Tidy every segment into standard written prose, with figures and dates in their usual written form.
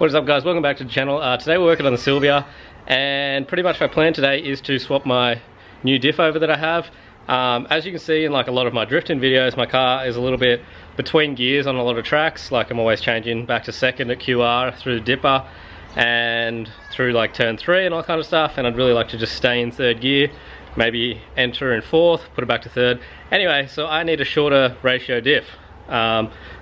What is up, guys? Welcome back to the channel. Today we're working on the Sylvia, and pretty much my plan today is to swap my new diff over that I have. As you can see in like a lot of my drifting videos, my car is a little bit between gears on a lot of tracks. Like I'm always changing back to second at QR through the dipper and through like turn 3 and all kind of stuff, and I'd really like to just stay in third gear, maybe enter in fourth, put it back to third. Anyway, so I need a shorter ratio diff.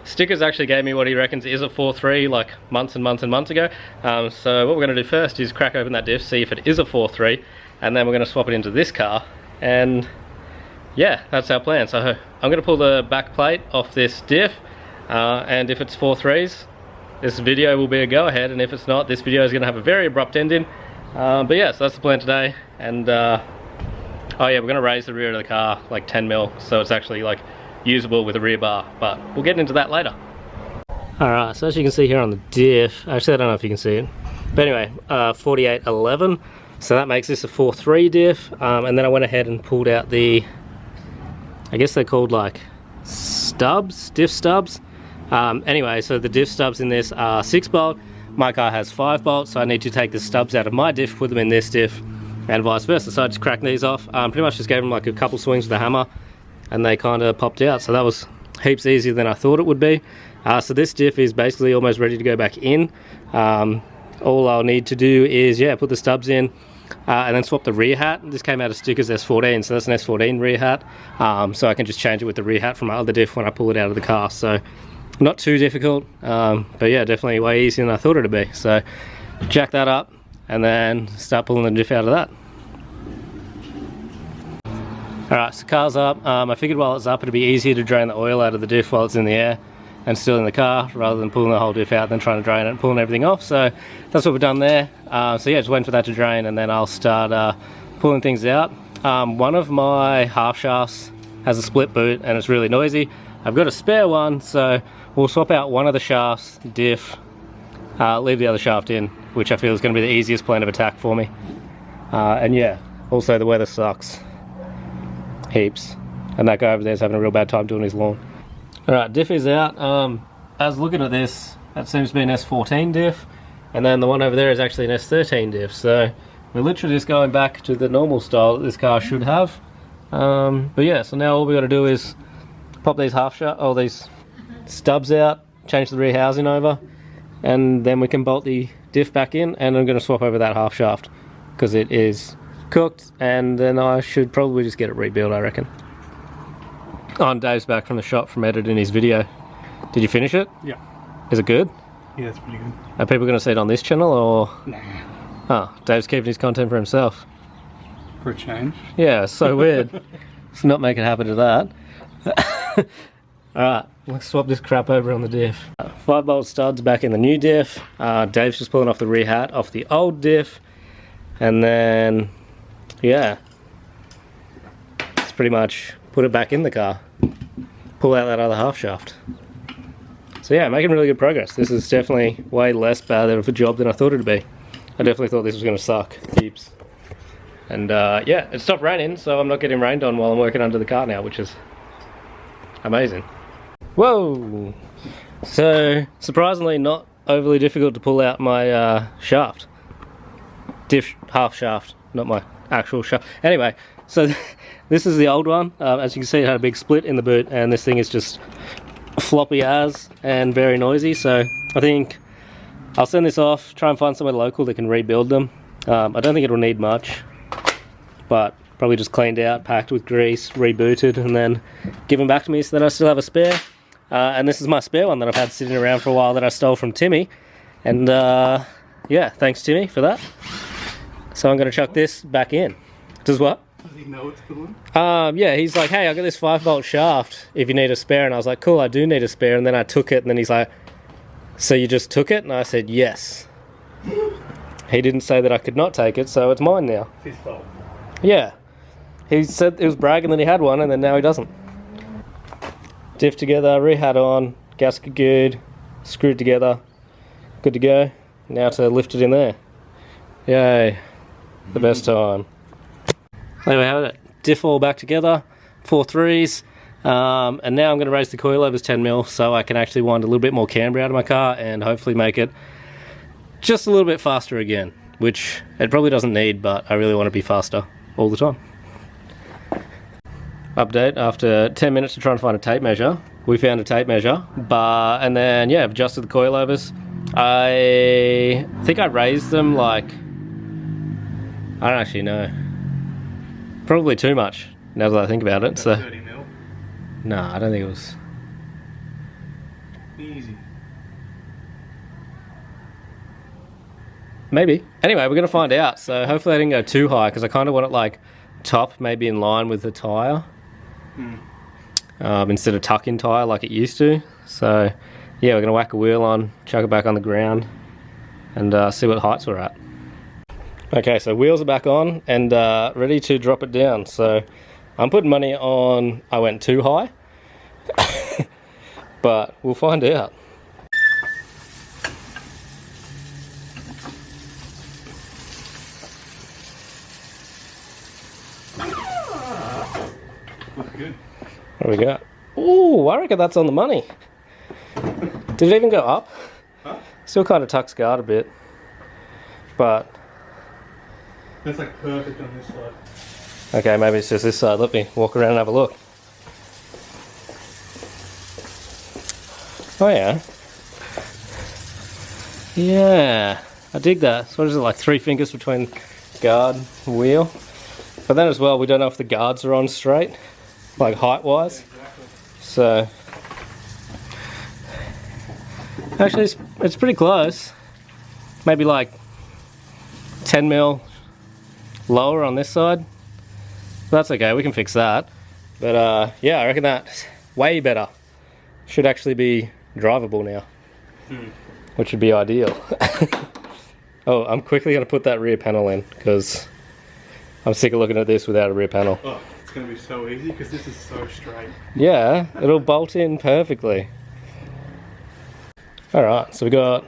Stickers actually gave me what he reckons is a 4.3 like months and months and months ago. So what we're going to do first is crack open that diff, see if it is a 4.3, and then we're going to swap it into this car, and yeah, that's our plan. So I'm going to pull the back plate off this diff, and if it's 4.3s, this video will be a go ahead, and if it's not, this video is going to have a very abrupt ending. But yeah, so that's the plan today. And oh yeah, we're going to raise the rear of the car like 10 mil, so it's actually like usable with a rear bar, but we'll get into that later. Alright, so as you can see here on the diff, actually I don't know if you can see it, but anyway, 4811, so that makes this a 4.3 diff. And then I went ahead and pulled out the, I guess they're called like stubs, diff stubs. Anyway, so the diff stubs in this are 6 bolt, my car has 5 bolts, so I need to take the stubs out of my diff, put them in this diff, and vice versa. So I just cracked these off, pretty much just gave them like a couple swings with a hammer, and they kind of popped out. So that was heaps easier than I thought it would be. So this diff is basically almost ready to go back in. All I'll need to do is, yeah, put the stubs in, and then swap the rear hat. This came out of Stickers S14, so that's an S14 rear hat. So I can just change it with the rear hat from my other diff when I pull it out of the car. So not too difficult, but yeah, definitely way easier than I thought it'd be. So jack that up and then start pulling the diff out of that. Alright, so car's up. I figured while it's up it'd be easier to drain the oil out of the diff while it's in the air and still in the car, rather than pulling the whole diff out, then trying to drain it and pulling everything off. So that's what we've done there. So yeah, just waiting for that to drain, and then I'll start pulling things out. One of my half shafts has a split boot and it's really noisy. I've got a spare one, so we'll swap out one of the shafts, diff, leave the other shaft in, which I feel is going to be the easiest plan of attack for me. And yeah, also the weather sucks heaps, and that guy over there is having a real bad time doing his lawn. Alright, diff is out. As looking at this, that seems to be an S14 diff, and then the one over there is actually an S13 diff, so we're literally just going back to the normal style that this car should have. But yeah, so now all we got to do is pop these these stubs out, change the rear housing over, and then we can bolt the diff back in, and I'm going to swap over that half shaft because it is cooked, and then I should probably just get it rebuilt, I reckon. Oh, and Dave's back from the shop from editing his video. Did you finish it? Yeah. Is it good? Yeah, it's pretty good. Are people going to see it on this channel, or? Nah. Oh, Dave's keeping his content for himself. For a change. Yeah, so weird. Let's not make it happen to that. Alright, let's swap this crap over on the diff. 5 bolt studs back in the new diff. Dave's just pulling off the rear hat off the old diff. And then, yeah, it's pretty much put it back in the car, pull out that other half shaft. So yeah, making really good progress. This is definitely way less bad of a job than I thought it'd be. I definitely thought this was going to suck heaps. And yeah, it stopped raining, so I'm not getting rained on while I'm working under the car now, which is amazing. Whoa! So surprisingly not overly difficult to pull out my shaft. Diff half shaft, not my actual shaft. Anyway, so this is the old one. As you can see, it had a big split in the boot, and this thing is just floppy as and very noisy. So I think I'll send this off, try and find somewhere local that can rebuild them. I don't think it'll need much, but probably just cleaned out, packed with grease, rebooted, and then given back to me so that I still have a spare. And this is my spare one that I've had sitting around for a while that I stole from Timmy. And yeah, thanks Timmy for that. So I'm going to chuck this back in. Does what? Does he know it's going? Yeah, he's like, hey, I got this 5 bolt shaft if you need a spare. And I was like, cool, I do need a spare. And then I took it, and then he's like, so you just took it? And I said, yes. He didn't say that I could not take it, so it's mine now. It's his fault. Yeah. He said he was bragging that he had one, and then now he doesn't. Diff together, rear hat on, gasket good, screwed together, good to go. Now to lift it in there. Yay. The best time. There we have it. Diff all back together, 4.3s, and now I'm going to raise the coilovers 10 mil so I can actually wind a little bit more camber out of my car and hopefully make it just a little bit faster again, which it probably doesn't need, but I really want to be faster all the time. Update, after 10 minutes to try and find a tape measure, we found a tape measure, and then yeah, adjusted the coilovers. I think I raised them like, I don't actually know, probably too much now that I think about it. So 30 mil. No, I don't think it was. Easy. Maybe. Anyway, we're gonna find out. So hopefully I didn't go too high, because I kind of want it like top, maybe in line with the tire, instead of tuck-in tire like it used to. So yeah, we're gonna whack a wheel on, chuck it back on the ground, and see what heights we're at. Okay, so wheels are back on and ready to drop it down. So I'm putting money on I went too high, but we'll find out. Looks good. What do we got? Ooh, I reckon that's on the money. Did it even go up? Huh? Still kind of tucks guard a bit, but That's like perfect on this side. okay, maybe it's just this side. Let me walk around and have a look. Oh yeah. Yeah, I dig that. So what is it, like 3 fingers between guard and wheel? But then as well, we don't know if the guards are on straight, like height-wise. Exactly. So actually it's pretty close. Maybe like 10 mil lower on this side. That's okay, we can fix that. But yeah, I reckon that's way better. Should actually be drivable now, which would be ideal. Oh, I'm quickly going to put that rear panel in, because I'm sick of looking at this without a rear panel. Oh, it's going to be so easy because this is so straight. Yeah, it'll bolt in perfectly. Alright, so we got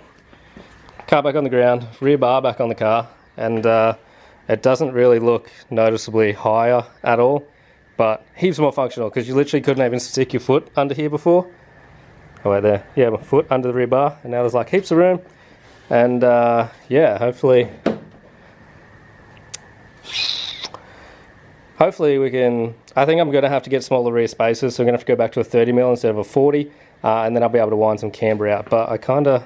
car back on the ground, rear bar back on the car, and it doesn't really look noticeably higher at all, but heaps more functional, because you literally couldn't even stick your foot under here before. Oh wait, there. Yeah, my foot under the rear bar, and now there's like heaps of room. And yeah, hopefully we can, I think I'm going to have to get smaller rear spacers, so I'm going to have to go back to a 30 mil instead of a 40, and then I'll be able to wind some camber out. But I kind of,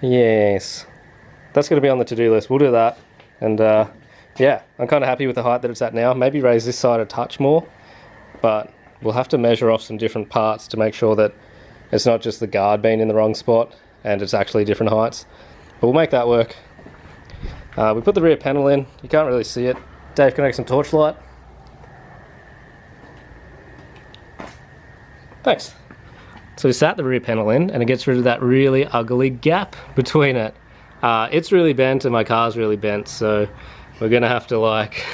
yes, that's going to be on the to-do list. We'll do that. And yeah, I'm kind of happy with the height that it's at now. Maybe raise this side a touch more, but we'll have to measure off some different parts to make sure that it's not just the guard being in the wrong spot and it's actually different heights. But we'll make that work. We put the rear panel in. You can't really see it. Dave, can I get some torchlight? Thanks. So we sat the rear panel in, and it gets rid of that really ugly gap between it. It's really bent and my car's really bent, so we're gonna have to like,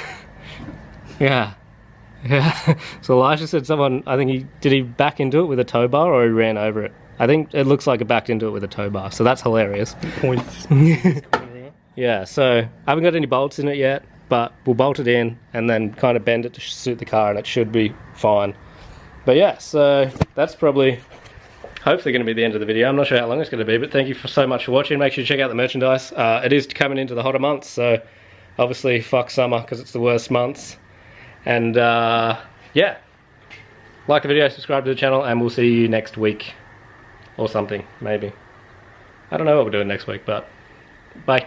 yeah. So Elijah said someone, I think did he back into it with a tow bar, or he ran over it? I think it looks like it backed into it with a tow bar, so that's hilarious. Points. Yeah, so I haven't got any bolts in it yet, but we'll bolt it in and then kind of bend it to suit the car, and it should be fine. But yeah, so that's probably hopefully going to be the end of the video. I'm not sure how long it's going to be, but thank you so much for watching. Make sure you check out the merchandise. It is coming into the hotter months, so obviously fuck summer because it's the worst months. And yeah, like the video, subscribe to the channel, and we'll see you next week or something, maybe. I don't know what we're doing next week, but bye.